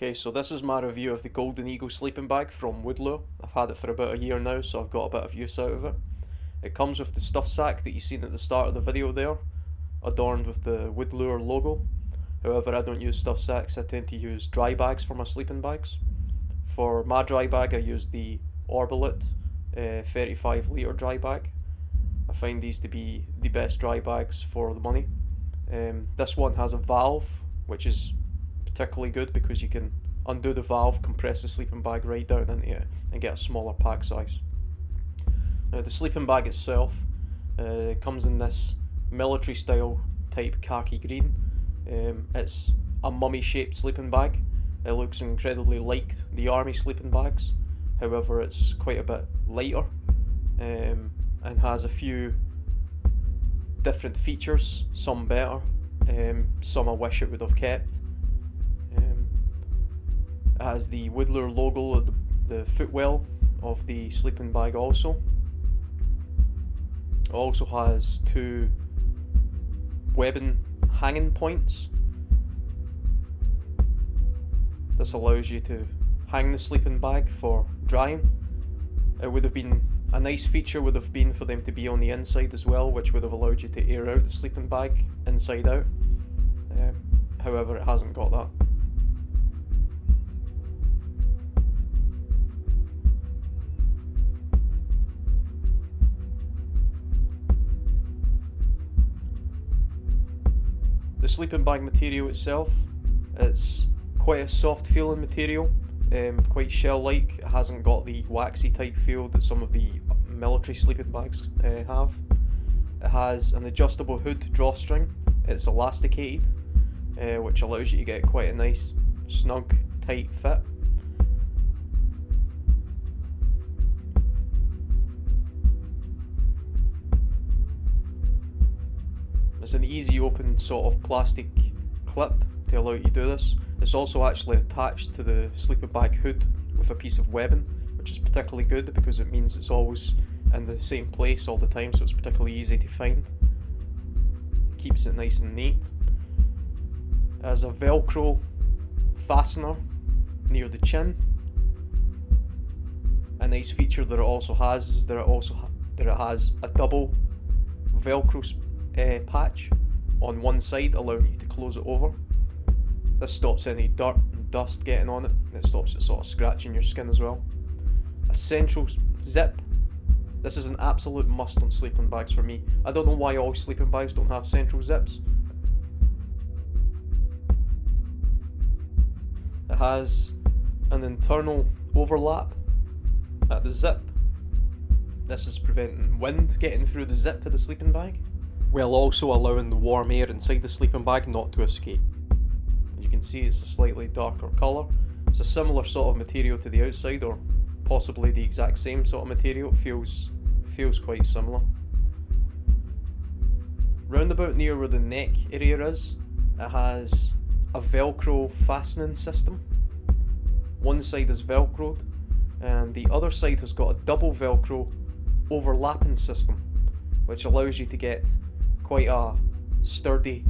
Okay, so this is my review of the Golden Eagle sleeping bag from Woodlure. I've had it for about a year now, so I've got a bit of use out of it. It comes with the stuff sack that you seen at the start of the video there, adorned with the Woodlure logo. However, I don't use stuff sacks, I tend to use dry bags for my sleeping bags. For my dry bag, I use the Orbilit 35 litre dry bag. I find these to be the best dry bags for the money. This one has a valve, which is particularly good because you can undo the valve, compress the sleeping bag right down into it and get a smaller pack size. Now the sleeping bag itself comes in this military style type khaki green. It's a mummy shaped sleeping bag. It looks incredibly like the army sleeping bags, however it's quite a bit lighter and has a few different features, some better, some I wish it would have kept. It has the Woodlure logo at the footwell of the sleeping bag also. It also has two webbing hanging points. This allows you to hang the sleeping bag for drying. It would have been a nice feature would have been for them to be on the inside as well, which would have allowed you to air out the sleeping bag inside out. However, it hasn't got that. The sleeping bag material itself, it's quite a soft feeling material, quite shell like. It hasn't got the waxy type feel that some of the military sleeping bags have. It has an adjustable hood drawstring. It's elasticated, which allows you to get quite a nice snug tight fit. It's an easy open sort of plastic clip to allow you to do this. It's also actually attached to the sleeping bag hood with a piece of webbing, which is particularly good because it means it's always in the same place all the time, so it's particularly easy to find. Keeps it nice and neat. It has a Velcro fastener near the chin. A nice feature that it also has is that it has a double Velcro patch on one side, allowing you to close it over. This stops any dirt and dust getting on it. It stops it sort of scratching your skin as well. A central zip. This is an absolute must on sleeping bags for me. I don't know why all sleeping bags don't have central zips. It has an internal overlap at the zip. This is preventing wind getting through the zip of the sleeping bag, while also allowing the warm air inside the sleeping bag not to escape. As you can see, it's a slightly darker colour. It's a similar sort of material to the outside, or possibly the exact same sort of material. It feels quite similar. Roundabout near where the neck area is, it has a Velcro fastening system. One side is Velcroed, and the other side has got a double Velcro overlapping system, which allows you to get quite a sturdy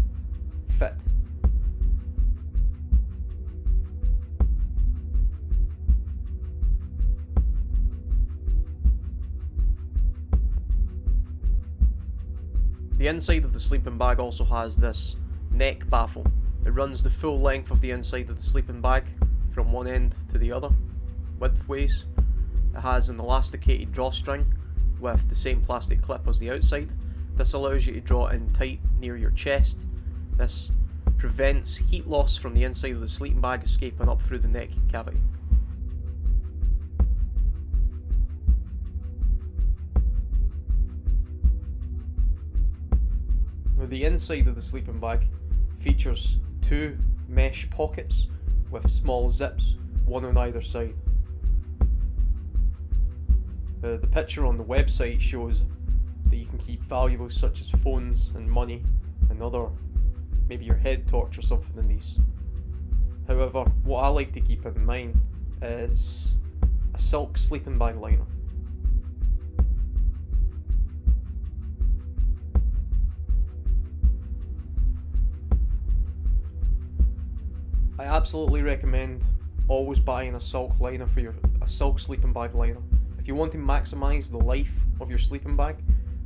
fit. The inside of the sleeping bag also has this neck baffle. It runs the full length of the inside of the sleeping bag from one end to the other, widthways. It has an elasticated drawstring with the same plastic clip as the outside. This allows you to draw it in tight near your chest. This prevents heat loss from the inside of the sleeping bag escaping up through the neck cavity. Now the inside of the sleeping bag features two mesh pockets with small zips, one on either side. The picture on the website shows that you can keep valuables such as phones and money and other, maybe your head torch or something in these. However, what I like to keep in mind is a silk sleeping bag liner. I absolutely recommend always buying a silk liner for a silk sleeping bag liner. If you want to maximise the life of your sleeping bag,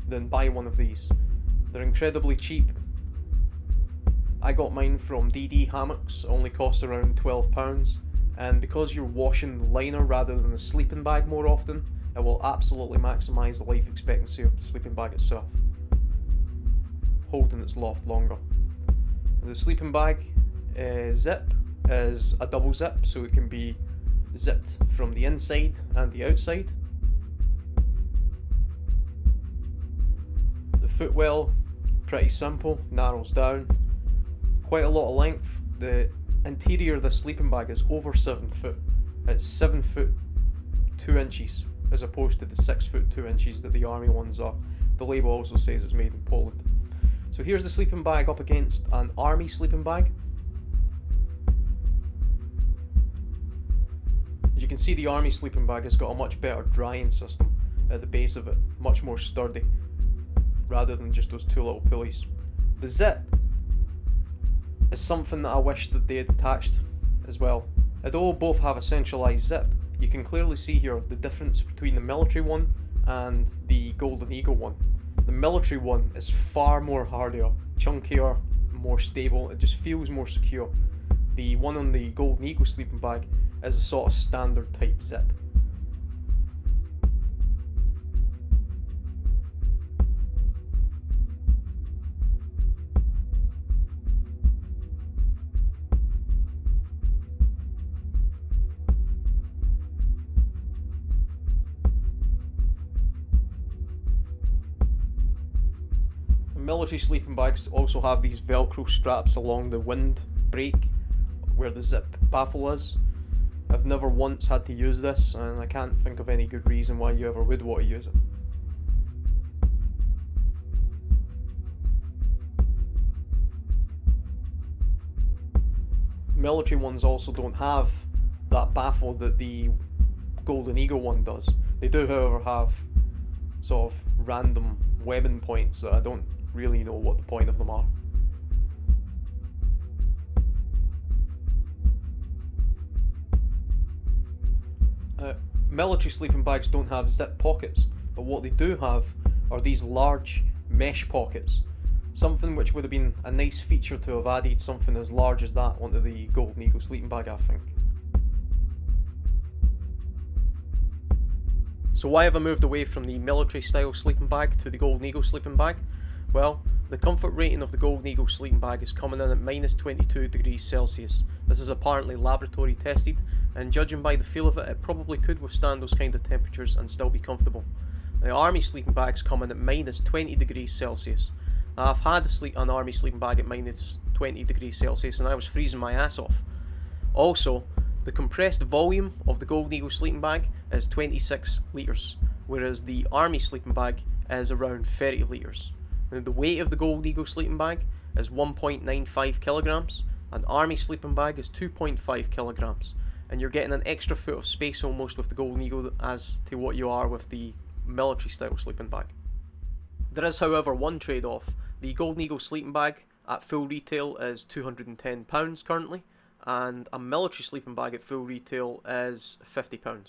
then buy one of these. They're incredibly cheap. I got mine from DD Hammocks, it only cost around £12, and because you're washing the liner rather than the sleeping bag more often, it will absolutely maximise the life expectancy of the sleeping bag itself, holding its loft longer. The sleeping bag zip is a double zip, so it can be zipped from the inside and the outside. The footwell, pretty simple, narrows down, quite a lot of length. The interior of the sleeping bag is over 7 foot. It's 7 foot 2 inches as opposed to the 6 foot 2 inches that the army ones are. The label also says it's made in Poland. So here's the sleeping bag up against an army sleeping bag. As you can see, the army sleeping bag has got a much better drying system at the base of it, much more sturdy, rather than just those two little pulleys. The zip is something that I wish that they had attached as well. Although both have a centralised zip, you can clearly see here the difference between the military one and the Golden Eagle one. The military one is far more hardier, chunkier, more stable, it just feels more secure. The one on the Golden Eagle sleeping bag is a sort of standard type zip. Military sleeping bags also have these velcro straps along the windbreak where the zip baffle is. I've never once had to use this, and I can't think of any good reason why you ever would want to use it. Military ones also don't have that baffle that the Golden Eagle one does. They do, however, have sort of random webbing points that I don't really know what the point of them are. Military sleeping bags don't have zip pockets, but what they do have are these large mesh pockets. Something which would have been a nice feature to have added something as large as that onto the Golden Eagle sleeping bag, I think. So why have I moved away from the military style sleeping bag to the Golden Eagle sleeping bag? Well, the comfort rating of the Golden Eagle sleeping bag is coming in at minus 22 degrees Celsius. This is apparently laboratory tested, and judging by the feel of it, it probably could withstand those kind of temperatures and still be comfortable. The army sleeping bags come in at minus 20 degrees Celsius. Now, I've had an army sleeping bag at minus 20 degrees Celsius and I was freezing my ass off. Also, the compressed volume of the Golden Eagle sleeping bag is 26 litres, whereas the army sleeping bag is around 30 litres. Now, the weight of the Golden Eagle sleeping bag is 1.95 kilograms, and army sleeping bag is 2.5 kilograms, and you're getting an extra foot of space almost with the Golden Eagle as to what you are with the military style sleeping bag. There is, however, one trade-off. The Golden Eagle sleeping bag at full retail is £210 currently, and a military sleeping bag at full retail is £50.